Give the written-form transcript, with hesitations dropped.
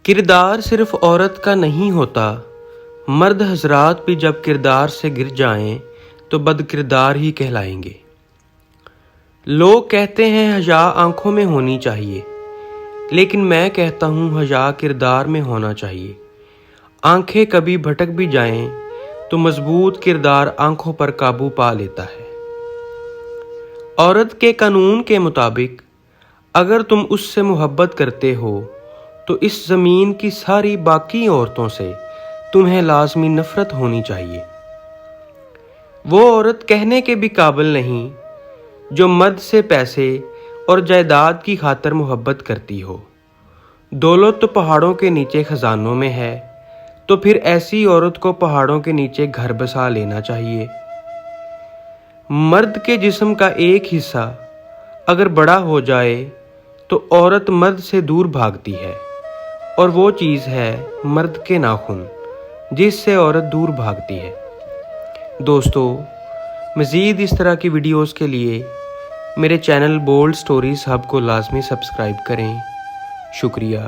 किरदार सिर्फ औरत का नहीं होता, मर्द हजरात भी जब किरदार से गिर जाएं तो बद किरदार ही कहलाएंगे। लोग कहते हैं हया आंखों में होनी चाहिए, लेकिन मैं कहता हूँ हया किरदार में होना चाहिए। आंखें कभी भटक भी जाएं तो मजबूत किरदार आंखों पर काबू पा लेता है। औरत के कानून के मुताबिक अगर तुम उससे मोहब्बत करते हो तो इस ज़मीन की सारी बाकी औरतों से तुम्हें लाजमी नफ़रत होनी चाहिए। वो औरत कहने के भी काबिल नहीं जो मर्द से पैसे और जायदाद की खातर मोहब्बत करती हो। दौलत तो पहाड़ों के नीचे खजानों में है, तो फिर ऐसी औरत को पहाड़ों के नीचे घर बसा लेना चाहिए। मर्द के जिस्म का एक हिस्सा अगर बड़ा हो जाए तो औरत मर्द से दूर भागती है, और वो चीज़ है मर्द के नाखून, जिससे औरत दूर भागती है। दोस्तों, मज़ीद इस तरह की वीडियोस के लिए मेरे चैनल बोल्ड स्टोरीज हब को लाजमी सब्सक्राइब करें। शुक्रिया।